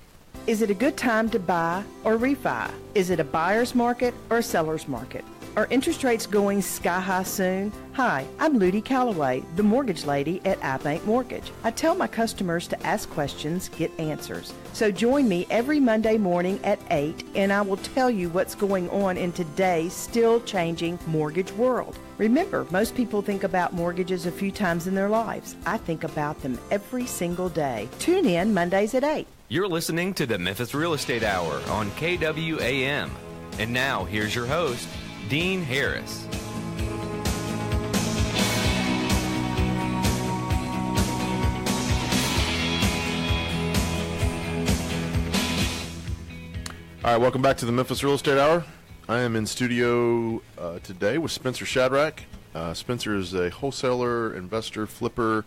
Is it a good time to buy or refi? Is it a buyer's market or a seller's market? Are interest rates going sky high soon? Hi, I'm Ludi Calloway, the mortgage lady at iBank Mortgage. I tell my customers to ask questions, get answers. So join me every Monday morning at 8, and I will tell you what's going on in today's still changing mortgage world. Remember, most people think about mortgages a few times in their lives. I think about them every single day. Tune in Mondays at 8. You're listening to the Memphis Real Estate Hour on KWAM. And now, here's your host, Dean Harris. All right, welcome back to the Memphis Real Estate Hour. I am in studio today with Spencer Shadrach. Spencer is a wholesaler, investor, flipper,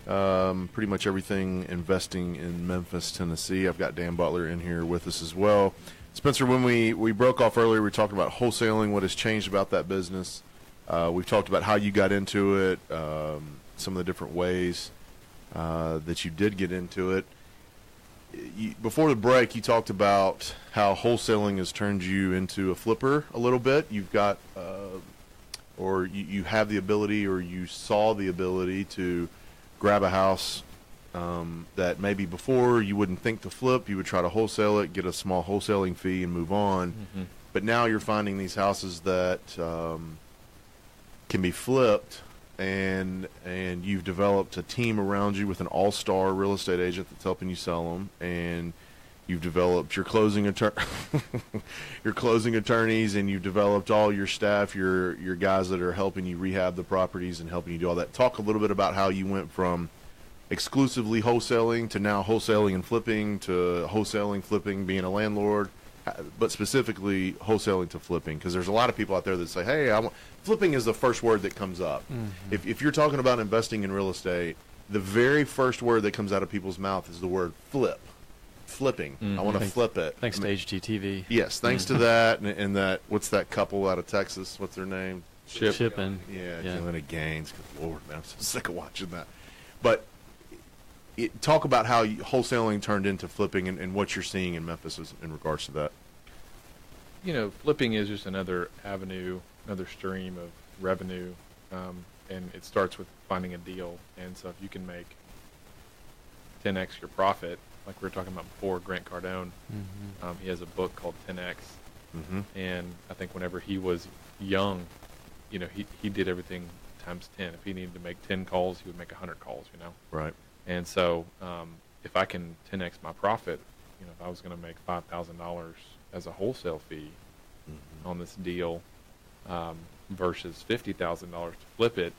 pretty much everything investing in Memphis, Tennessee. I've got Dan Butler in here with us as well. Spencer, when we broke off earlier, we talked about wholesaling, what has changed about that business. We've talked about how you got into it, some of the different ways that you did get into it. Before the break, you talked about how wholesaling has turned you into a flipper a little bit. You've got, or you have the ability, or you saw the ability to grab a house that maybe before you wouldn't think to flip. You would try to wholesale it, get a small wholesaling fee, and move on. Mm-hmm. But now you're finding these houses that can be flipped, and you've developed a team around you with an all-star real estate agent that's helping you sell them, and you've developed your closing attorneys, and you've developed all your staff, your guys that are helping you rehab the properties and helping you do all that. Talk a little bit about how you went from exclusively wholesaling to now wholesaling and flipping to wholesaling, flipping, being a landlord, but specifically wholesaling to flipping, because there's a lot of people out there that say, hey, flipping is the first word that comes up. If you're talking about investing in real estate, the very first word that comes out of people's mouth is the word flipping. I want to flip it. Thanks to HGTV. Yes, thanks to that, and that, what's that couple out of Texas? What's their name? Chip and Joanna Gaines. Good Lord, man, I'm so sick of watching that. But talk about how wholesaling turned into flipping, and what you're seeing in Memphis in regards to that. Flipping is just another avenue, another stream of revenue, and it starts with finding a deal. And so if you can make 10x your profit, like we were talking about before, Grant Cardone, he has a book called 10x, and I think whenever he was young, he did everything times 10. If he needed to make 10 calls, he would make 100 calls. Right. And so if I can 10x my profit, if I was going to make $5,000 as a wholesale fee on this deal versus $50,000 to flip it,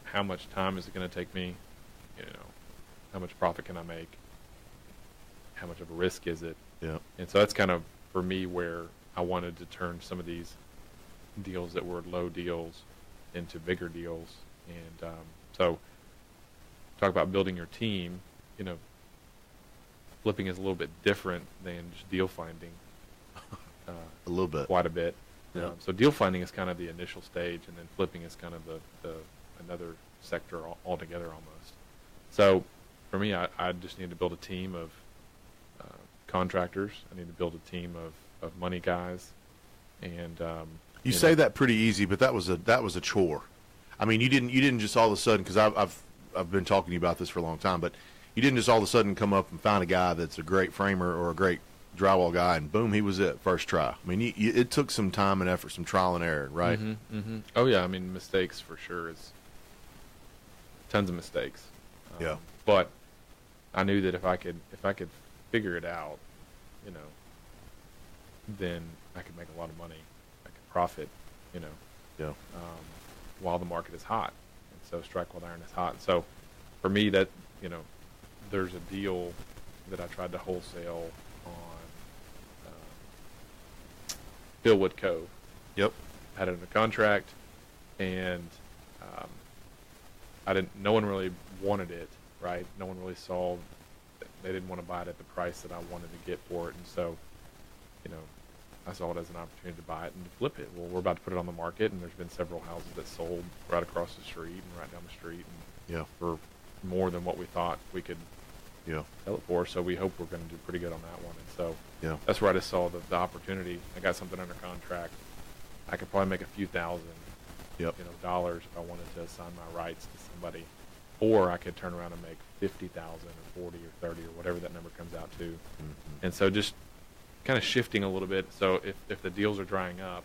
how much time is it going to take me? How much profit can I make? How much of a risk is it? Yeah. And so that's kind of, for me, where I wanted to turn some of these deals that were low deals into bigger deals. And so talk about building your team, flipping is a little bit different than just deal finding. A little bit. Quite a bit. Yeah. So deal finding is kind of the initial stage, and then flipping is kind of the another sector altogether almost. So for me, I just need to build a team of contractors. I need to build a team of money guys. And you say that pretty easy, but that was a chore. I mean, you didn't just all of a sudden, because I've been talking to you about this for a long time, but you didn't just all of a sudden come up and find a guy that's a great framer or a great drywall guy, and boom, he was it, first try. I mean, it took some time and effort, some trial and error, right? Oh yeah, I mean, mistakes for sure is tons of mistakes. Yeah. But I knew that if I could figure it out, then I could make a lot of money. I could profit, Yeah. While the market is hot. And so strike while the iron is hot. So for me, that, there's a deal that I tried to wholesale on Billwood Cove. Yep. Had it under contract, and no one really wanted it, right? No one really saw, they didn't want to buy it at the price that I wanted to get for it. And so, I saw it as an opportunity to buy it and to flip it. Well, we're about to put it on the market, and there's been several houses that sold right across the street and right down the street, and for more than what we thought we could sell it for. So we hope we're going to do pretty good on that one. And so that's where I just saw the opportunity. I got something under contract. I could probably make a few thousand dollars if I wanted to assign my rights to somebody, or I could turn around and make 50,000 or 40 or 30 or whatever that number comes out to. And so just kind of shifting a little bit. So if the deals are drying up,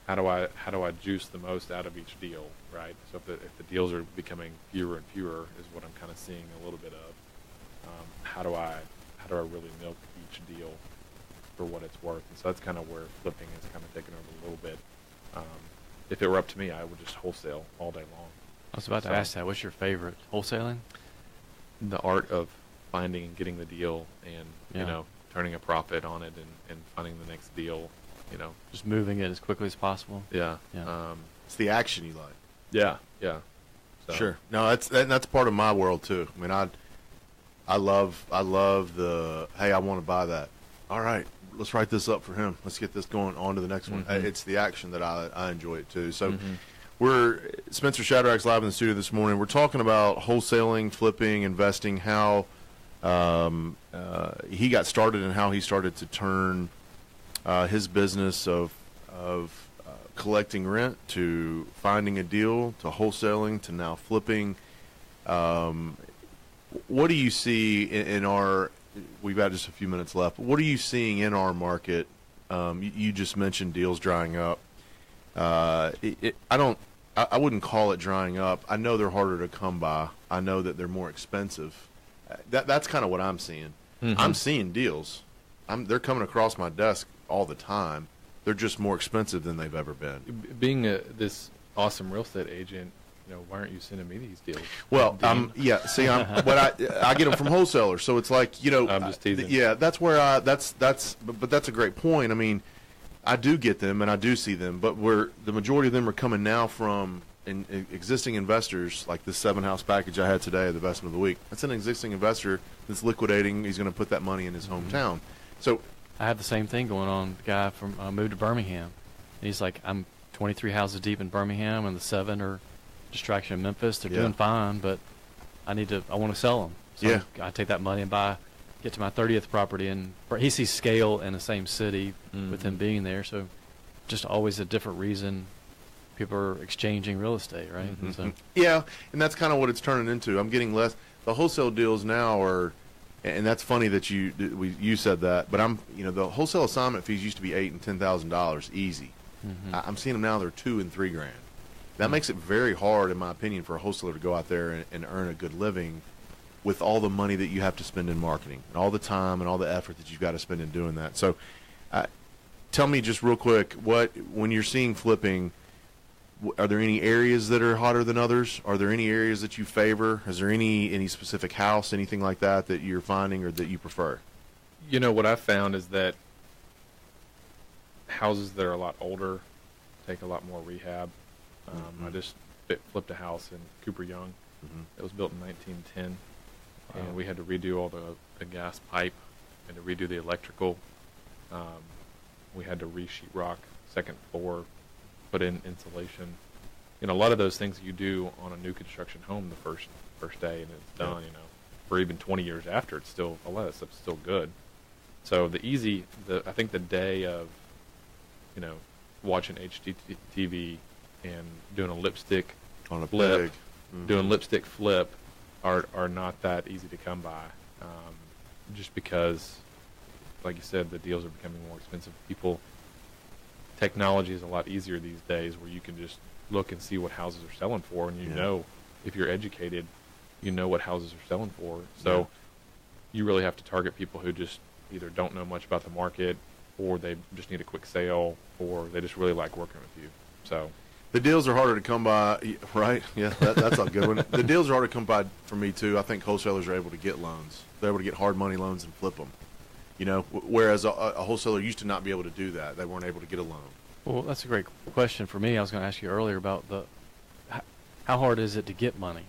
how do I juice the most out of each deal, right? So if the deals are becoming fewer and fewer, is what I'm kind of seeing a little bit of. How do I really milk each deal for what it's worth? And so that's kind of where flipping is kind of taken over a little bit. If it were up to me, I would just wholesale all day long. I was about to ask that. What's your favorite? Wholesaling? The art of finding and getting the deal, and turning a profit on it, and finding the next deal. Just moving it as quickly as possible. Yeah. It's the action you like. Yeah. So. Sure. No, that's part of my world too. I mean, I love the, hey, I want to buy that. All right, let's write this up for him. Let's get this going on to the next one. It's the action that I enjoy it too. So Spencer Shadrach's live in the studio this morning. We're talking about wholesaling, flipping, investing, how he got started and how he started to turn his business of collecting rent to finding a deal to wholesaling to now flipping. What do you see in our, we've got just a few minutes left, but what are you seeing in our market You just mentioned deals drying up. I wouldn't call it drying up. I know they're harder to come by. I know that they're more expensive. That's kind of what I'm seeing. Mm-hmm. I'm seeing deals. They're coming across my desk all the time. They're just more expensive than they've ever been. Being this awesome real estate agent, why aren't you sending me these deals? Well, yeah. See, but I get them from wholesalers, so it's like I'm just teasing. Yeah, that's where but that's a great point. I mean, I do get them and I do see them, but the majority of them are coming now from existing investors, like this 7-house package I had today, the investment of the week. That's an existing investor that's liquidating. He's going to put that money in his hometown. So I have the same thing going on. The guy from moved to Birmingham, and he's like, I'm 23 houses deep in Birmingham, and the 7 are distraction in Memphis. They're doing fine, but I want to sell them. So I take that money and get to my 30th property, and he sees scale in the same city with him being there. So just always a different reason people are exchanging real estate, right? Mm-hmm. So. Yeah, and that's kind of what it's turning into. I'm getting less. The wholesale deals now are, and that's funny that you said that, but the wholesale assignment fees used to be $8,000 and $10,000 easy. Mm-hmm. I'm seeing them now; they're $2,000 and $3,000. That makes it very hard, in my opinion, for a wholesaler to go out there and earn a good living with all the money that you have to spend in marketing and all the time and all the effort that you've got to spend in doing that. So, tell me just real quick, when you're seeing flipping, are there any areas that are hotter than others? Are there any areas that you favor? Is there any specific house, anything like that you're finding or that you prefer? What I've found is that houses that are a lot older take a lot more rehab. I just flipped a house in Cooper Young. It was built in 1910, and we had to redo all the gas pipe and to redo the electrical. We had to re-sheetrock second floor, put in insulation. A lot of those things you do on a new construction home the first day, and it's done. For even 20 years after, it's still a lot of that stuff's still good. So I think the day of, watching HGTV and doing a lipstick on a flip, doing lipstick flip, are not that easy to come by. Just because, like you said, the deals are becoming more expensive. Technology is a lot easier these days, where you can just look and see what houses are selling for, and if you're educated, what houses are selling for. So you really have to target people who just either don't know much about the market, or they just need a quick sale, or they just really like working with you. So the deals are harder to come by, right? Yeah, that's a good one. The deals are harder to come by for me too. I think wholesalers are able to get loans. They're able to get hard money loans and flip them. Whereas a wholesaler used to not be able to do that. They weren't able to get a loan. Well, that's a great question for me. I was going to ask you earlier about how hard is it to get money?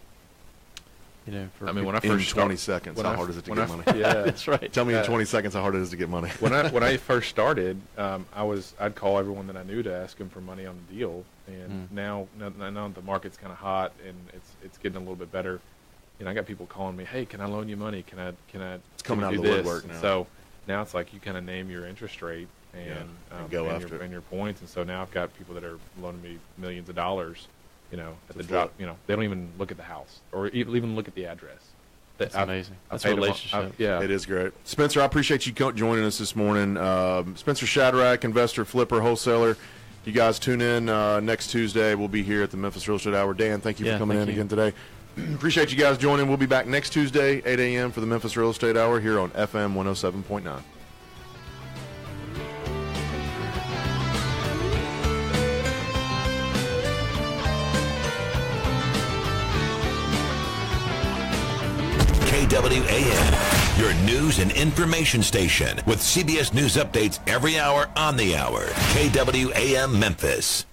When I first in 20 seconds, how hard is it to get money? Yeah, that's right. Tell me in 20 seconds how hard it is to get money. When I first started, I'd call everyone that I knew to ask them for money on the deal, and now the market's kind of hot and it's getting a little bit better. I got people calling me, hey, can I loan you money? Can I? It's coming out of the woodwork now. So now it's like you kind of name your interest rate and go after your points, and so now I've got people that are loaning me millions of dollars. At the That's drop, they don't even look at the house or even look at the address. That's amazing. That's a relationship. It is great. Spencer, I appreciate you joining us this morning. Spencer Shadrach, investor, flipper, wholesaler. You guys tune in next Tuesday. We'll be here at the Memphis Real Estate Hour. Dan, thank you for coming in again today. Appreciate you guys joining. We'll be back next Tuesday, 8 a.m. for the Memphis Real Estate Hour here on FM 107.9. KWAM, your news and information station with CBS News updates every hour on the hour. KWAM Memphis.